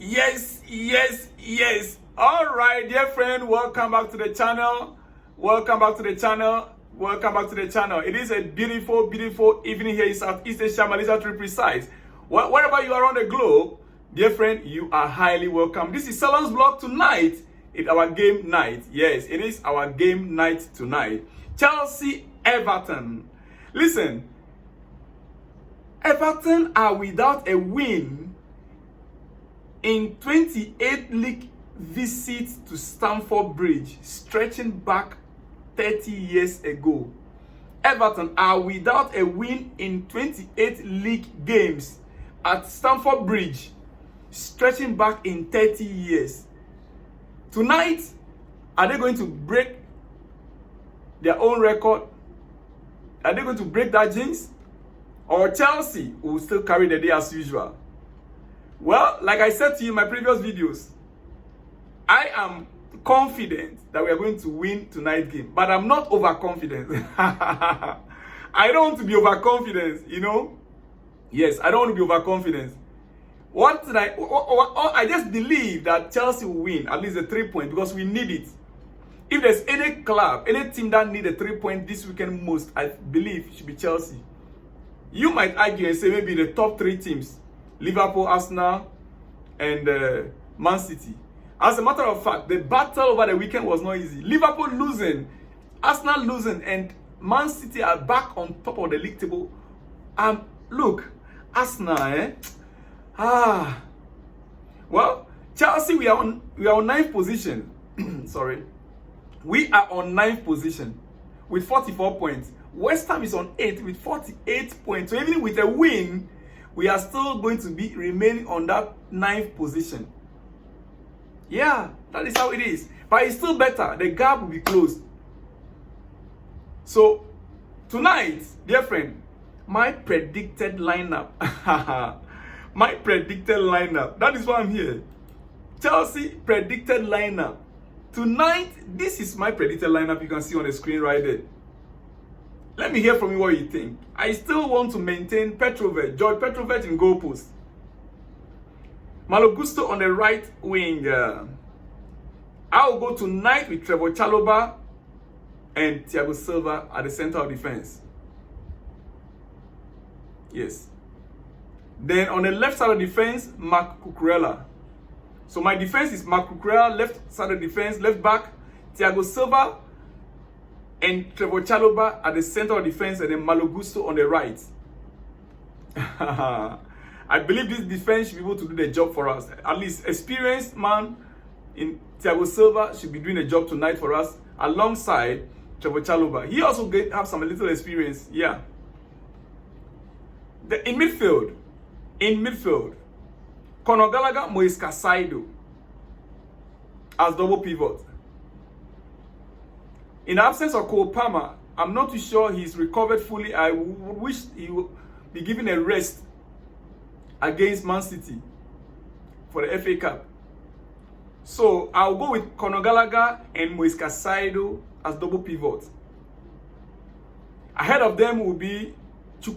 Yes. All right, dear friend, welcome back to the channel. It is a beautiful evening here in Southeast Asia, Malaysia to be precise. Wherever you are on the globe, dear friend, you are highly welcome. This is Salon's vlog tonight. It's our game night. Yes, it is our game night tonight. Chelsea, Everton. Listen, Everton are without a win in 28 league visits to Stamford Bridge, stretching back 30 years ago. Everton are without a win in 28 league games at Stamford Bridge, stretching back in 30 years. Tonight, are they going to break their own record? Are they going to break that jinx? Or Chelsea will still carry the day as usual? Well, like I said to you in my previous videos, I am confident that we are going to win tonight's game, but I'm not overconfident. I don't want to be overconfident, you know? Yes, I don't want to be overconfident. I just believe that Chelsea will win at least a 3 point because we need it. If there's any club, any team that need a 3 point this weekend most, I believe it should be Chelsea. You might argue and say maybe the top 3 teams, Liverpool, Arsenal, and Man City. As a matter of fact, the battle over the weekend was not easy. Liverpool losing, Arsenal losing, and Man City are back on top of the league table. Look, Arsenal, well, Chelsea, we are on 9th position. Sorry. We are on 9th position with 44 points. West Ham is on 8th with 48 points. So even with a win, we are still going to be remaining on that 9th position. Yeah, that is how it is. But it's still better. The gap will be closed. So, tonight, dear friend, my predicted lineup. My predicted lineup. That is why I'm here. Chelsea predicted lineup. Tonight, this is my predicted lineup. You can see on the screen right there. Let me hear from you what you think. I still want to maintain George Petrovic in goal post. Malo Gusto on the right wing. I will go tonight with Trevor Chalobah and Thiago Silva at the center of defense. Yes. Then on the left side of defense, Marc Cucurella. So my defense is Marc Cucurella, left side of defense, left back, Thiago Silva and Trevor Chalobah at the center of defense, and then Malo Gusto on the right. I believe this defense should be able to do the job for us. At least experienced man in Thiago Silva should be doing the job tonight for us alongside Trevor Chalobah. He also have some little experience. Yeah. In midfield, Conor Gallagher, Moise Caicedo as double pivot. In the absence of Cole Palmer, I'm not too sure he's recovered fully. I wish he would be given a rest against Man City for the FA Cup. So I'll go with Conor Gallagher and Moise Caicedo as double pivots. Ahead of them will be Kane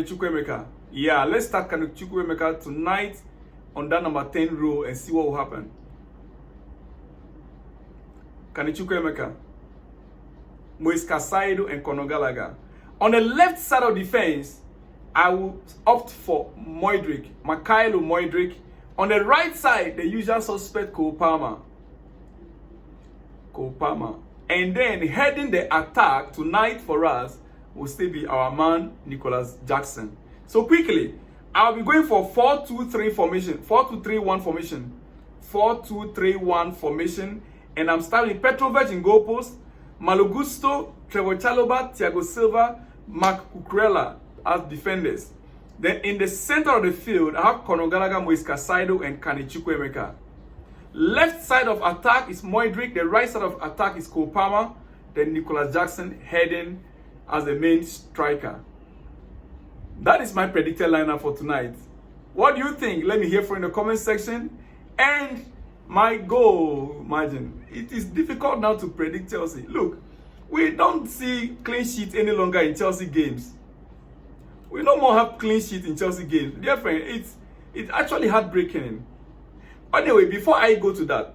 Chukwuemeka. Yeah, let's start Kane Chukwuemeka tonight on that number 10 row and see what will happen. Kane Chukwuemeka, Moise Caicedo and Conor Gallagher. On the left side of defense, I will opt for Mykhailo Mudryk. On the right side, the usual suspect, Cole Palmer. And then heading the attack tonight for us will still be our man, Nicholas Jackson. So quickly, I'll be going for 4-2-3 formation, 4-2-3-1 formation, 4-2-3-1 formation. And I'm starting with Petrovic in goal post, Malo Gusto, Trevor Chalobah, Thiago Silva, Marc Cucurella as defenders. Then in the center of the field, I have Conor Gallagher, Moise Caicedo, and Kane Chukwuemeka. Left side of attack is Mudryk. The right side of attack is Cole Palmer. Then Nicholas Jackson heading as the main striker. That is my predicted lineup for tonight. What do you think? Let me hear from you in the comment section. And my goal, imagine, it is difficult now to predict Chelsea. Look, we don't see clean sheet any longer in Chelsea games. We no more have clean sheet in Chelsea games. Dear friend, it's actually heartbreaking. Anyway, before I go to that,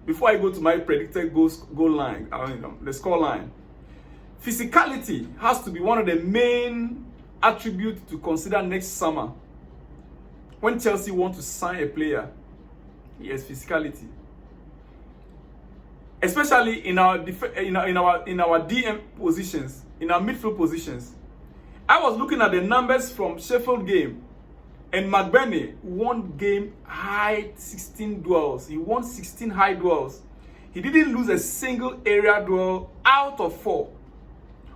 before I go to my predicted goal line, the score line, physicality has to be one of the main attributes to consider next summer. When Chelsea want to sign a player, yes, physicality. Especially in our DM positions, in our midfield positions. I was looking at the numbers from Sheffield game, and McBurney won game high 16 duels. He won 16 high duels. He didn't lose a single area duel out of 4.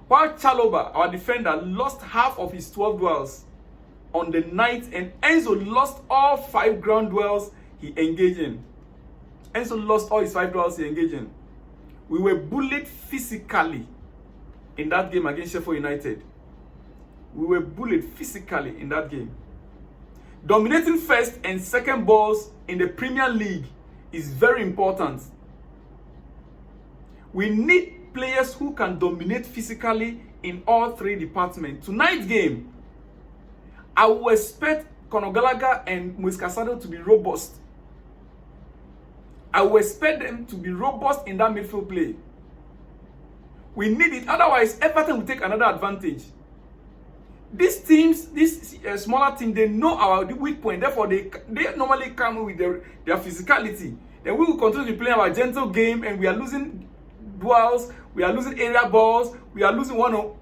While Chalobah, our defender, lost half of his 12 duels on the night, and Enzo lost all 5 ground duels he engaged in. Enzo lost all his 5 duels he engaged in. We were bullied physically in that game against Sheffield United. We were bullied physically in that game. Dominating first and second balls in the Premier League is very important. We need players who can dominate physically in all 3 departments. Tonight's game, I will expect Conor Gallagher and Moise Caicedo to be robust. I will expect them to be robust in that midfield play. We need it, otherwise Everton will take another advantage. These teams, this smaller team, they know our weak point. Therefore, they normally come with their physicality. Then we will continue to play our gentle game, and we are losing duels, we are losing area balls, we are losing 1-0.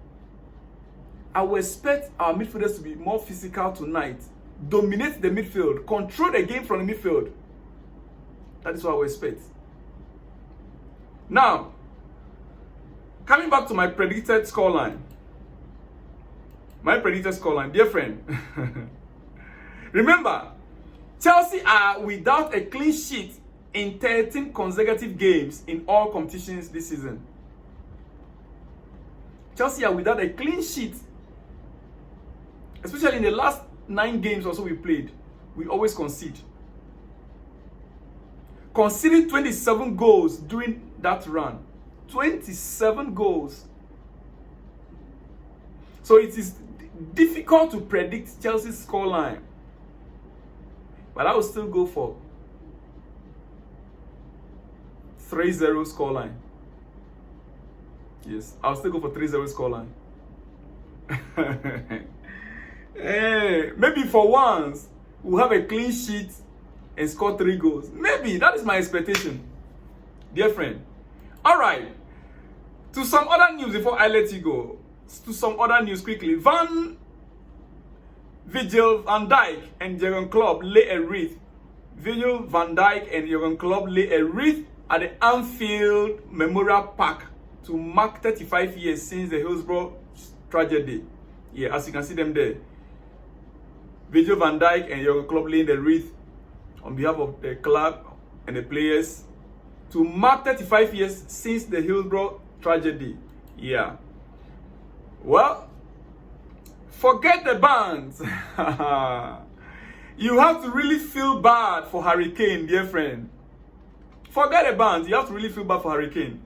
I will expect our midfielders to be more physical tonight. Dominate the midfield, control the game from the midfield. That is what I will expect. Now, coming back to my predicted scoreline. My predicted scoreline, dear friend. Remember, Chelsea are without a clean sheet in 13 consecutive games in all competitions this season. Chelsea are without a clean sheet. Especially in the last 9 games or so we played, we always concede. Conceding 27 goals during that run. 27 goals. So it is difficult to predict Chelsea's scoreline. But I will still go for 3-0 scoreline. Yes, I'll still go for 3-0 scoreline. Hey, maybe for once, we'll have a clean sheet and score 3 goals. Maybe, that is my expectation. Dear friend. Alright. To some other news before I let you go. To some other news quickly. Virgil van Dijk and Jurgen Klopp lay a wreath. Virgil van Dijk and Jurgen Klopp lay a wreath at the Anfield Memorial Park to mark 35 years since the Hillsborough tragedy. Yeah, as you can see them there. Virgil van Dijk and Jurgen Klopp laying the wreath on behalf of the club and the players to mark 35 years since the Hillsborough tragedy. Yeah. Well, forget the bands. You have to really feel bad for Harry Kane, dear friend. Forget the bands. You have to really feel bad for Harry Kane.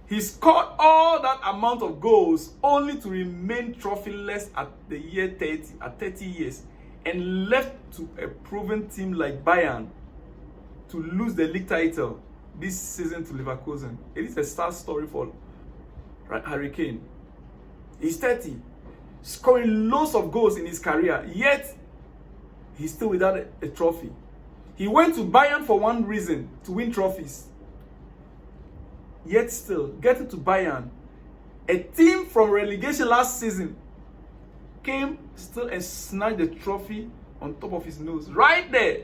He scored all that amount of goals only to remain trophyless at the year 30, at 30 years, and left to a proven team like Bayern to lose the league title this season to Leverkusen. It is a sad story for Harry Kane. He's 30, scoring loads of goals in his career, yet he's still without a trophy. He went to Bayern for one reason, to win trophies. Yet still, getting to Bayern, a team from relegation last season came still and snatched the trophy on top of his nose. Right there.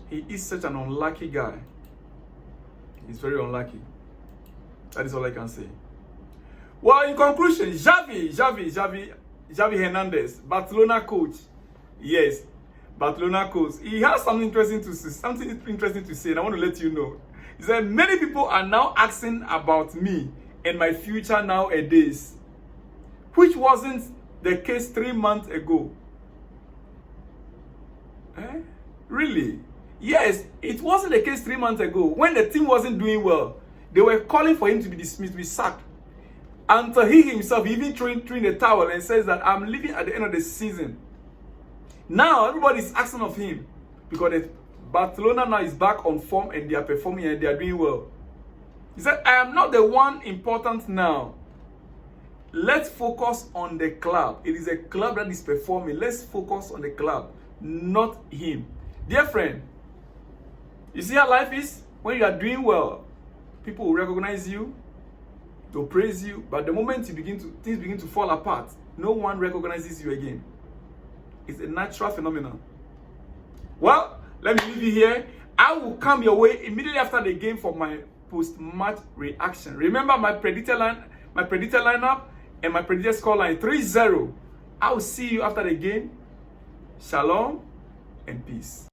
He is such an unlucky guy. He's very unlucky. That is all I can say. Well, in conclusion, Xavi Hernandez, Barcelona coach. Yes, Barcelona coach. He has something interesting to say, and I want to let you know. He said, many people are now asking about me and my future nowadays, which wasn't the case 3 months ago. Really? Yes, it wasn't the case 3 months ago. When the team wasn't doing well, they were calling for him to be dismissed, to be sacked. Until he himself even threw in the towel and says that I'm leaving at the end of the season. Now everybody is asking of him. because Barcelona now is back on form and they are performing and they are doing well. He said, I am not the one important now. Let's focus on the club. It is a club that is performing. Let's focus on the club, not him. Dear friend, you see how life is? When you are doing well, people will recognize you, they'll praise you, but the moment things begin to fall apart, no one recognizes you again. It's a natural phenomenon. Well, let me leave you here. I will come your way immediately after the game for my post-match reaction. Remember my predicted lineup and my predicted scoreline 3-0. I will see you after the game. Shalom and peace.